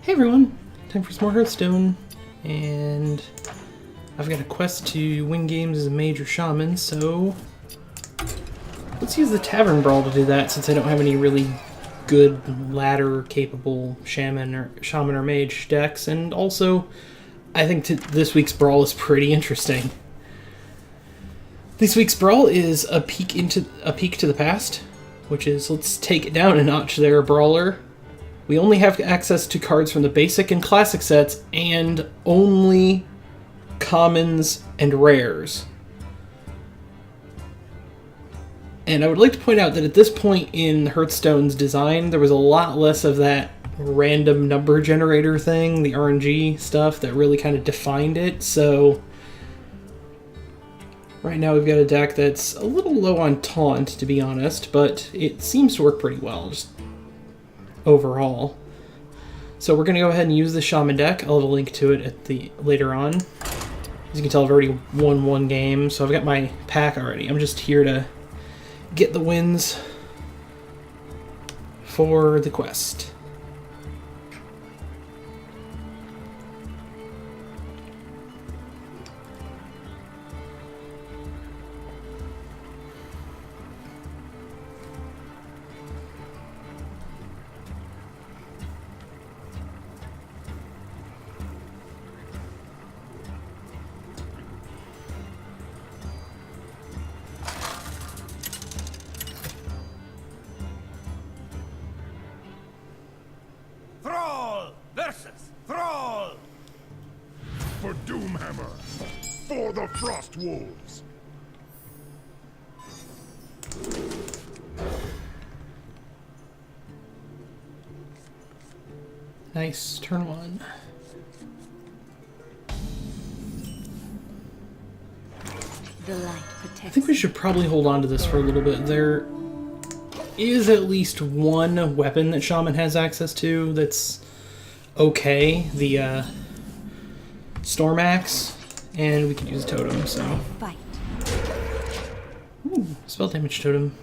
Hey everyone, time for some more Hearthstone, and I've got a quest to win games as a mage or shaman, so let's use the Tavern Brawl to do that since I don't have any really good ladder-capable shaman or mage decks, and also I think this week's Brawl is pretty interesting. This week's Brawl is a peek to the past, which is let's take it down a notch there, Brawler. We only have access to cards from the basic and classic sets, and only commons and rares. And I would like to point out that at this point in Hearthstone's design, there was a lot less of that random number generator thing, the RNG stuff, that really kind of defined it. So right now we've got a deck that's a little low on taunt, to be honest, but it seems to work pretty well, just overall. So we're going to go ahead and use the Shaman deck. I'll have a link to it later on. As you can tell, I've already won one game, so I've got my pack already. I'm just here to get the wins for the quest. For Doomhammer! For the Frost Wolves! Nice, turn one. The light protects. I think we should probably hold on to this for a little bit. There is at least one weapon that Shaman has access to that's okay. The Storm Axe, and we can use a totem, so. Fight. Ooh, spell damage totem.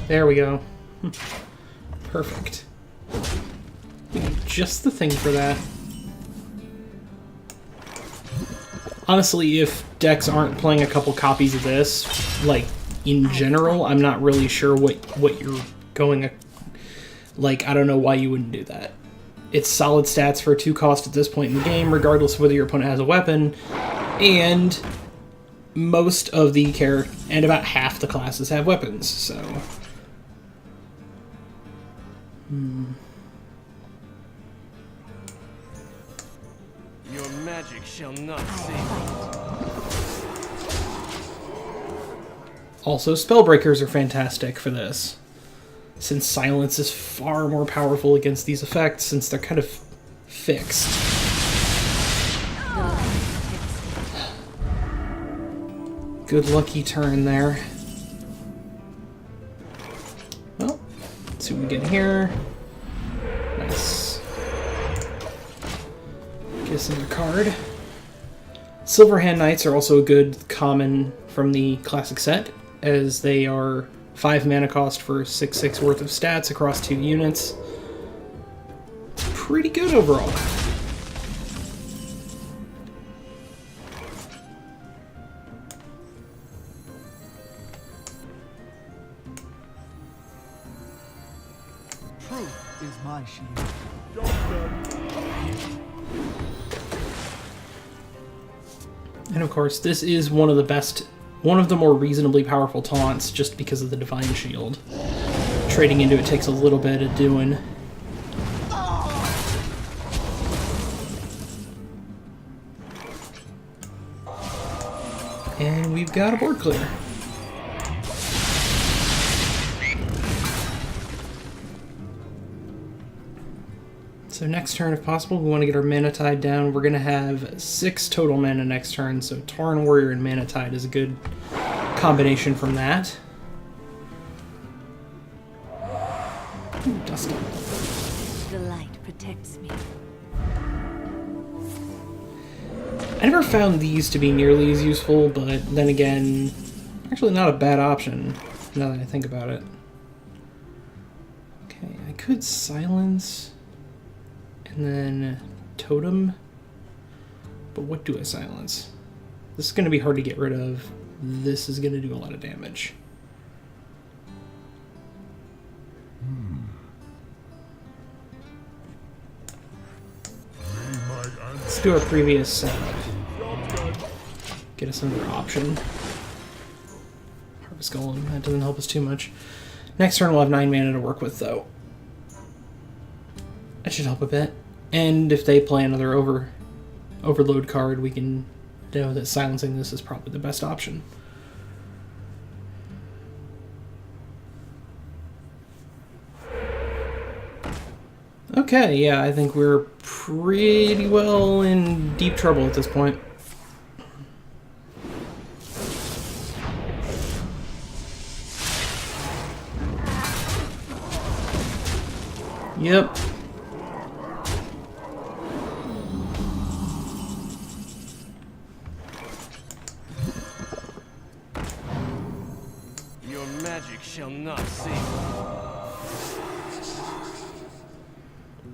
There we go. Perfect. Just the thing for that. Honestly, if decks aren't playing a couple copies of this, like, in general, I'm not really sure what you're going. Like, I don't know why you wouldn't do that. It's solid stats for 2 cost at this point in the game, regardless of whether your opponent has a weapon, and most of the and about half the classes have weapons, so. Your magic shall not save. Also, Spellbreakers are fantastic for this, since silence is far more powerful against these effects, since they're kind of fixed. Good lucky turn there. Well, let's see what we get here. Nice. Get us another card. Silverhand Knights are also a good common from the classic set, as they are 5 mana cost for 6/6 worth of stats across 2 units. It's pretty good overall. Truth is my shield. And of course, this is one of the more reasonably powerful taunts just because of the Divine Shield. Trading into it takes a little bit of doing. And we've got a board clear. So next turn, if possible, we want to get our Mana Tide down. We're going to have 6 total mana next turn, so Tauren Warrior and Mana Tide is a good combination from that. Ooh, Dusty. The light protects me. I never found these to be nearly as useful, but then again, actually not a bad option. now that I think about it. Okay, I could silence and then totem, but what do I silence? This is going to be hard to get rid of. This is going to do a lot of damage. Let's do our previous setup. Get us another option. Harvest Golem, that doesn't help us too much. Next turn we'll have 9 mana to work with, though. That should help a bit. And if they play another overload card, we can know that silencing this is probably the best option. Okay, yeah, I think we're pretty well in deep trouble at this point. Yep. Your magic shall not save.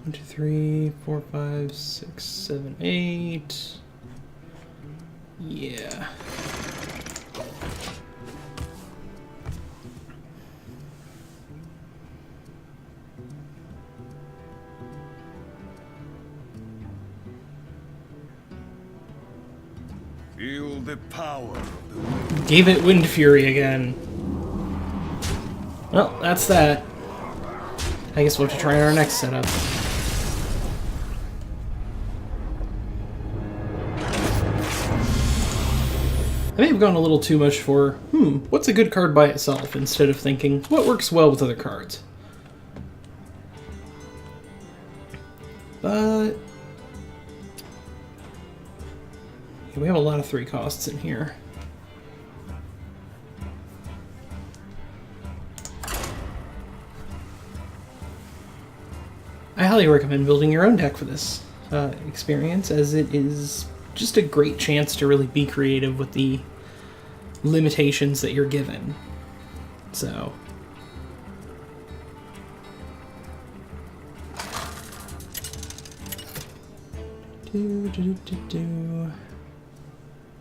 1, 2, 3, 4, 5, 6, 7, 8. Yeah. Feel the power of the wind. Gave it Wind Fury again. Well, that's that. I guess we'll have to try our next setup. I may have gone a little too much for, what's a good card by itself, instead of thinking, what works well with other cards? But yeah, we have a lot of 3 costs in here. I highly recommend building your own deck for this experience, as it is just a great chance to really be creative with the limitations that you're given. So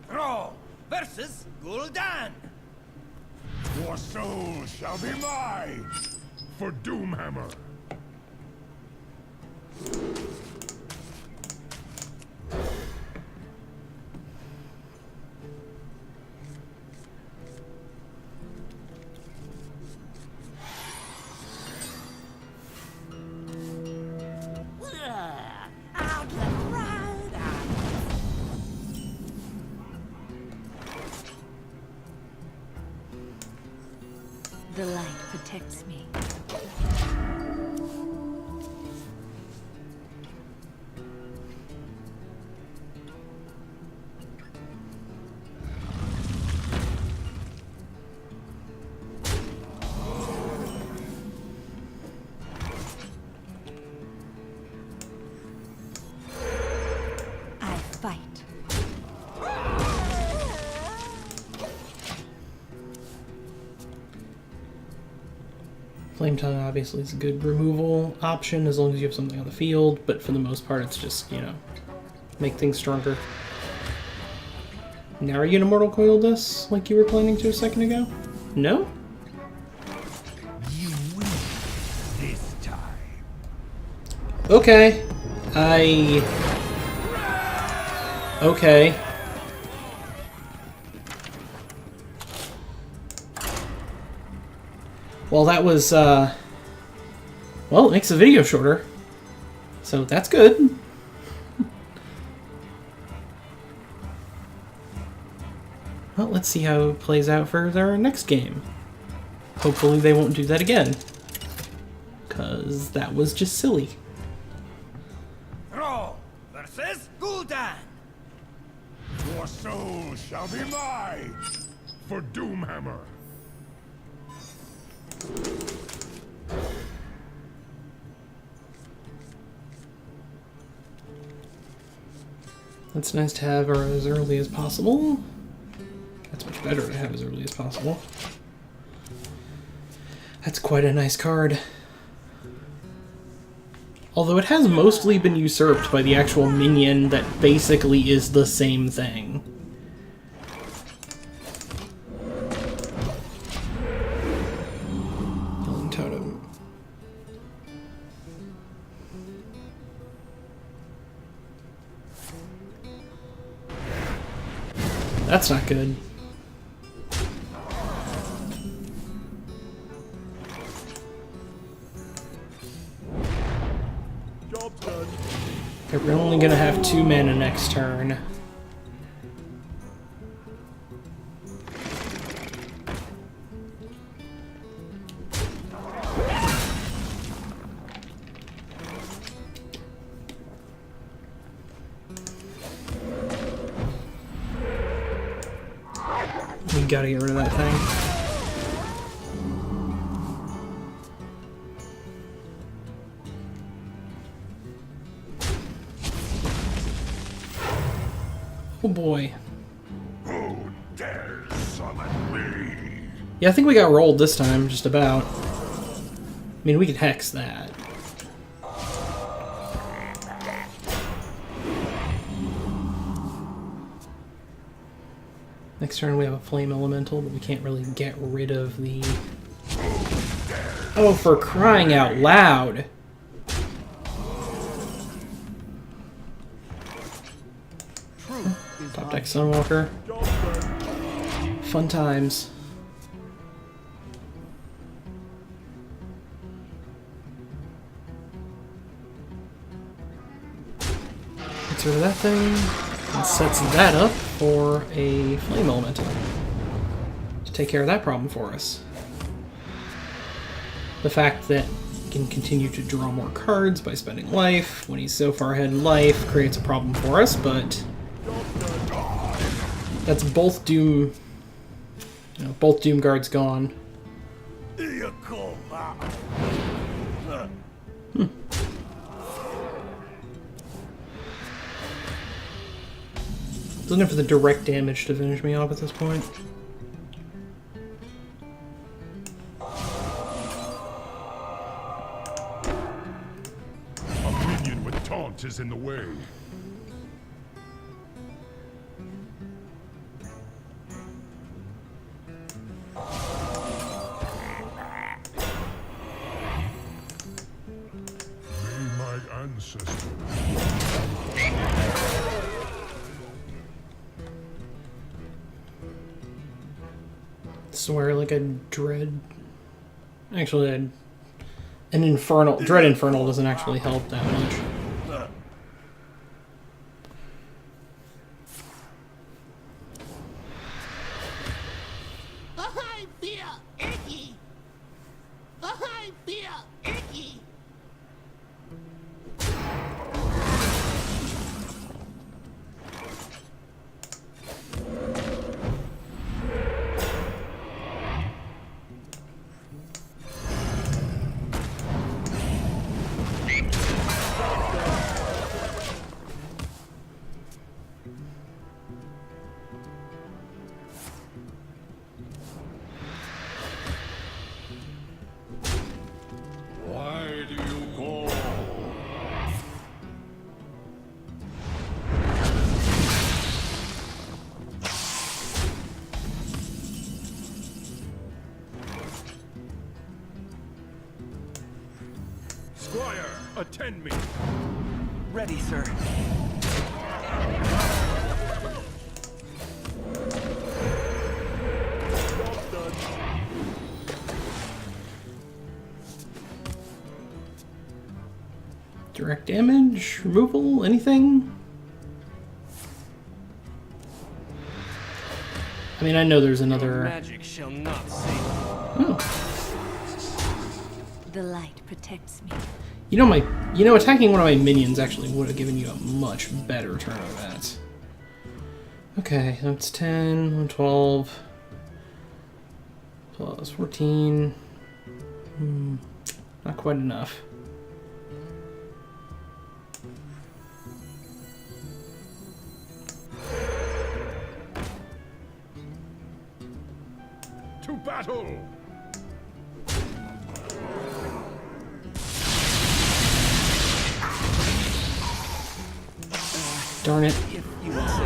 Brawl versus Gul'dan. Your soul shall be mine for Doomhammer. Out the crowd. The light protects me. I fight. Flame Tongue obviously is a good removal option as long as you have something on the field, but for the most part it's just, you know, make things stronger. Now are you gonna Mortal Coil this like you were planning to a second ago? No? You win this time. Okay. Okay. Well, that was, well, it makes the video shorter. So that's good. Well, let's see how it plays out for their next game. Hopefully they won't do that again. Because that was just silly. Brawl versus Gul'dan. Your soul shall be mine for Doomhammer. That's nice to have as early as possible. That's much better to have as early as possible. That's quite a nice card. Although it has mostly been usurped by the actual minion that basically is the same thing. Healing totem. That's not good. Okay, we're only gonna have 2 mana next turn. We gotta get rid of that thing. Oh boy. Who dares summon me? Yeah, I think we got rolled this time, just about. I mean, we could hex that. Next turn we have a flame elemental, but we can't really get rid of the... Oh, for crying out loud! Top deck Sunwalker. Fun times. Gets rid of that thing and sets that up for a flame elemental to take care of that problem for us. The fact that he can continue to draw more cards by spending life when he's so far ahead in life creates a problem for us, but that's both Doom. You know, both Doom guards gone. Doesn't have the direct damage to finish me off at this point. A minion with taunt is in the way. May my ancestors. Swear like a dread. Actually, an infernal. Dread infernal doesn't actually help that much. I feel icky. I feel icky. Why do you call? Squire, attend me. Ready, sir. Direct damage, removal, anything? I mean, I know there's another. Magic shall not save. Oh, The light protects me. you know, attacking one of my minions actually would have given you a much better turn of that. Okay, that's 10, 12, plus 14. Not quite enough. To battle! Darn it. If you insist.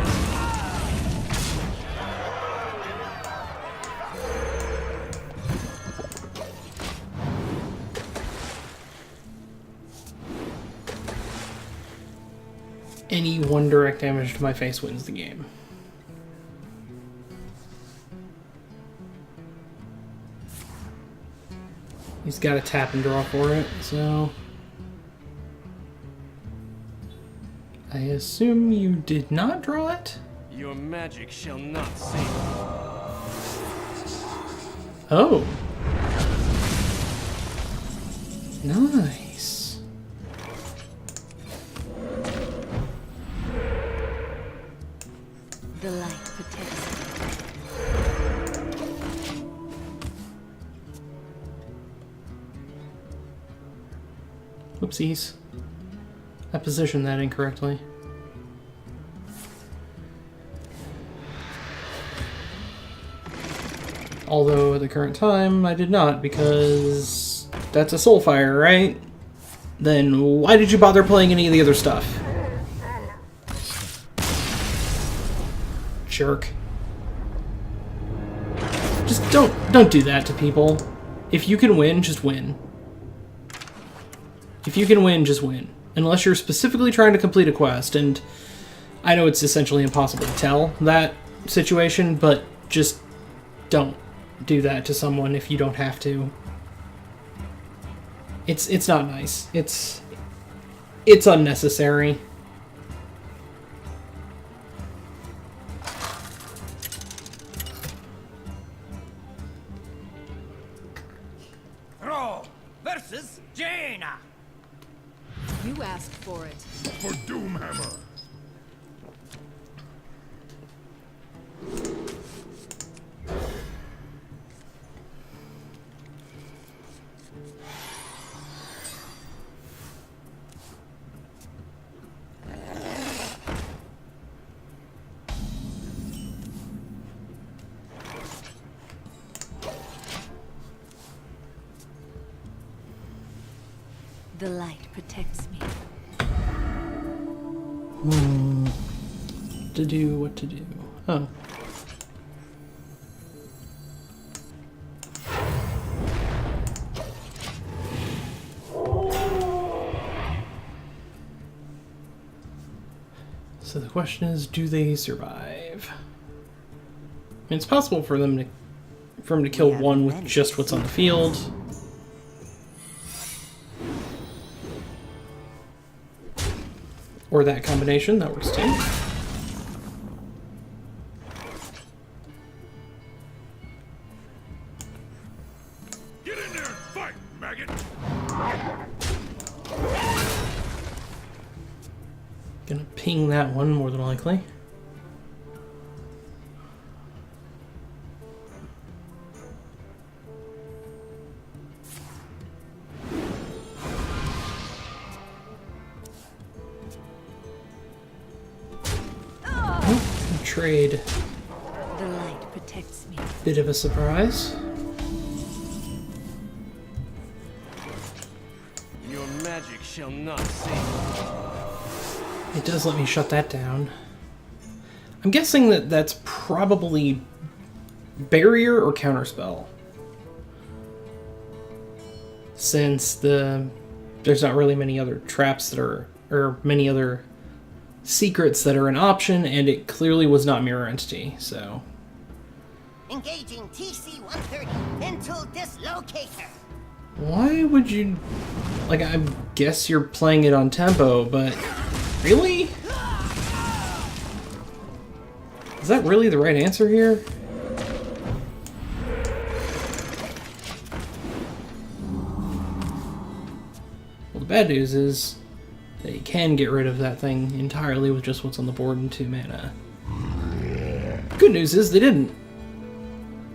Any one direct damage to my face wins the game. He's got to tap and draw for it, so... I assume you did not draw it? Your magic shall not save me. Oh. Nice. The light protects me. Whoopsies. I positioned that incorrectly. Although at the current time, I did not, because that's a Soulfire, right? Then why did you bother playing any of the other stuff? Jerk. Just don't do that to people. If you can win, just win. If you can win, just win. Unless you're specifically trying to complete a quest, and I know it's essentially impossible to tell that situation, but just don't do that to someone if you don't have to. It's not nice. It's unnecessary. Brawl versus Jaina. You asked for it. For Doomhammer. The light protects me. What to do? Oh. So the question is, do they survive? I mean, it's possible for him to kill one with just what's on the field. Or that combination, that works too. Get in there and fight, maggot! Gonna ping that one more than likely. Trade. The light protects me. Bit of a surprise. Your magic shall not save me. It does let me shut that down. I'm guessing that that's probably barrier or counterspell. Since there's not really many other traps that are, or many other secrets that are an option, and it clearly was not mirror entity, so. Engaging TC-130 mental dislocator. Why would you, like, I guess you're playing it on tempo, but really? Is that really the right answer here? Well, the bad news is that you can get rid of that thing entirely with just what's on the board in 2 mana. Good news is they didn't.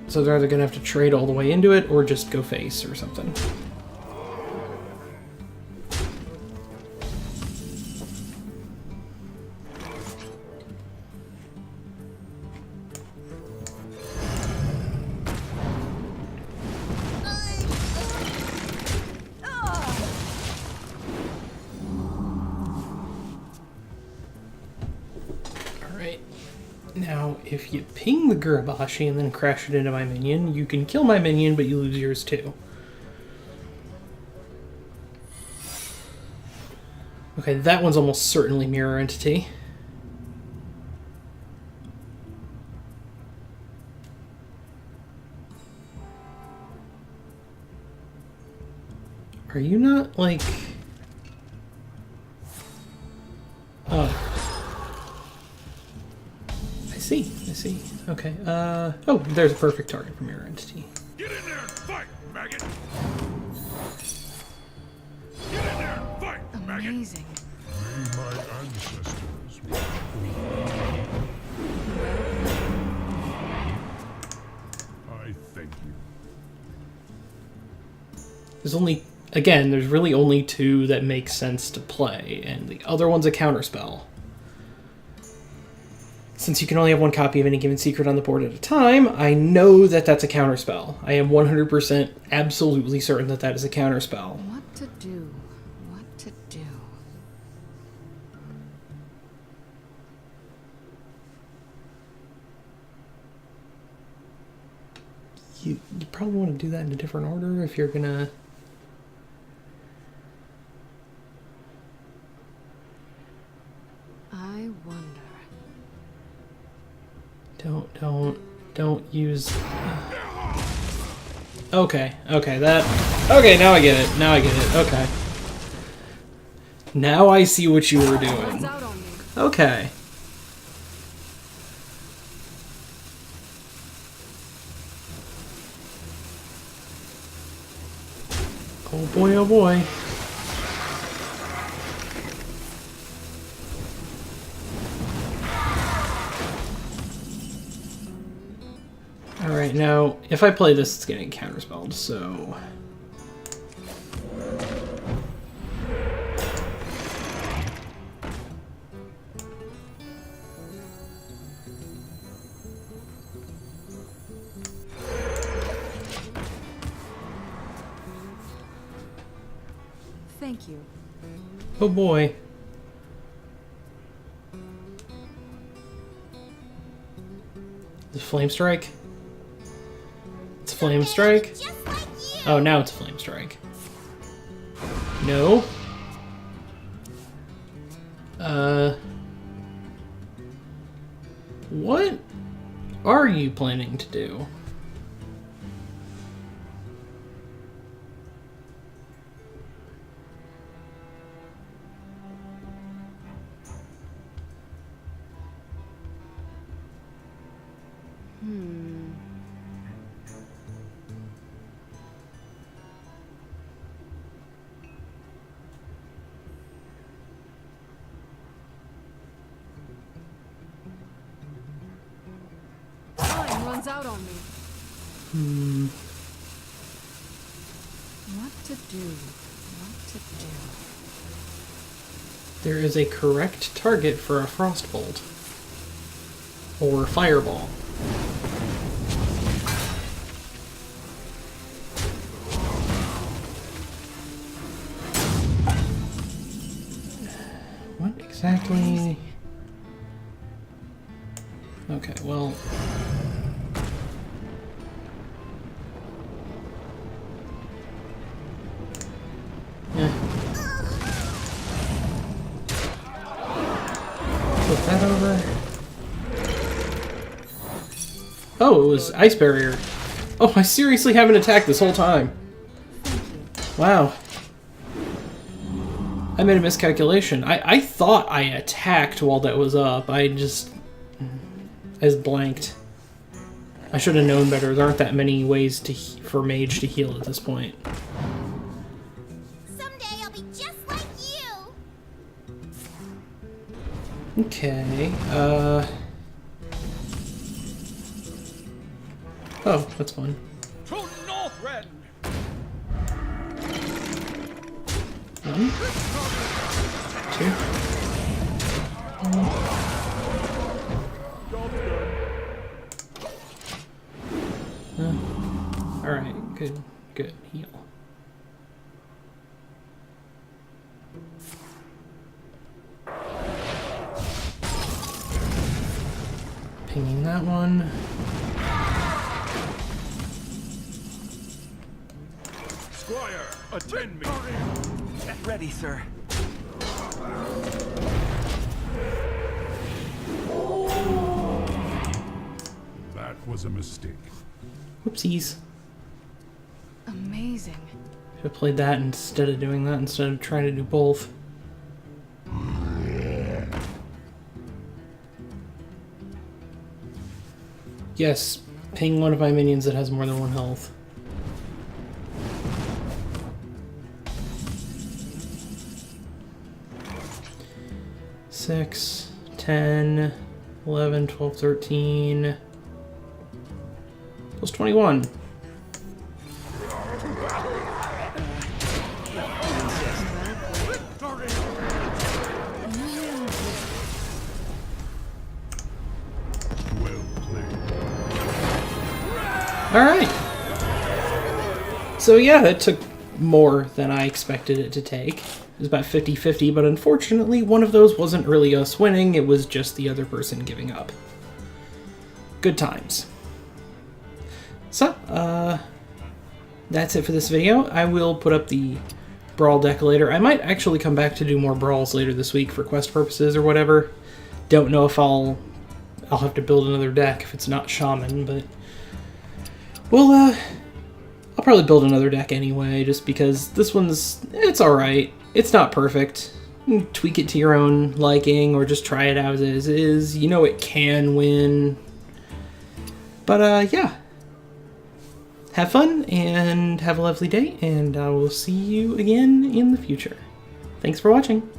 So they're either going to have to trade all the way into it or just go face or something. if you ping the Gurabashi and then crash it into my minion, you can kill my minion, but you lose yours too. Okay, that one's almost certainly Mirror Entity. Are you not, like... Oh. I see. Okay, oh, there's a perfect target for Mirror Entity. Get in there and fight, maggot! Get in there and fight, maggot! Amazing. May my ancestors watch I thank you. There's only... Again, there's really only two that make sense to play, and the other one's a counterspell. Since you can only have one copy of any given secret on the board at a time, I know that that's a counterspell. I am 100% absolutely certain that that is a counterspell. What to do? What to do? You probably want to do that in a different order if you're gonna... I wonder. Don't use... Okay, that... Okay, now I get it, okay. Now I see what you were Runs doing. out on me. Okay. Oh boy, oh boy. Alright, now, if I play this, it's getting counterspelled, so... Thank you. Oh boy. The Flame Strike? It's Flame Strike? Just like you. Oh, now it's Flame Strike. No. What are you planning to do? Time runs out on me. What to do? What to do? There is a correct target for a Frostbolt. Or Fireball. What exactly? Okay, well... Yeah. Flip that over. Oh, it was Ice Barrier. Oh, I seriously haven't attacked this whole time. Wow. I made a miscalculation. I thought I attacked while that was up. I just blanked. I should have known better. There aren't that many ways for Mage to heal at this point. Someday I'll be just like you. Okay, Oh, that's fun. To Northrend! One. Two. Alright, good. Heal. Pinging that that one. Squire, attend me. Ready, sir. That was a mistake. Whoopsies. Amazing. Should have played that instead of doing that, instead of trying to do both. Yes, ping one of my minions that has more than 1 health. Six, 10, 11, 12, 13, plus 21. Well played. Alright. So yeah, it took more than I expected it to take. It was about 50-50, but unfortunately one of those wasn't really us winning, it was just the other person giving up. Good times. So, that's it for this video. I will put up the Brawl deck later. I might actually come back to do more Brawls later this week for quest purposes or whatever. Don't know if I'll have to build another deck if it's not Shaman, but well, I'll probably build another deck anyway, just because this one's, it's alright. It's not perfect. You can tweak it to your own liking, or just try it out as is. You know it can win. But, yeah. Have fun, and have a lovely day, and I will see you again in the future. Thanks for watching.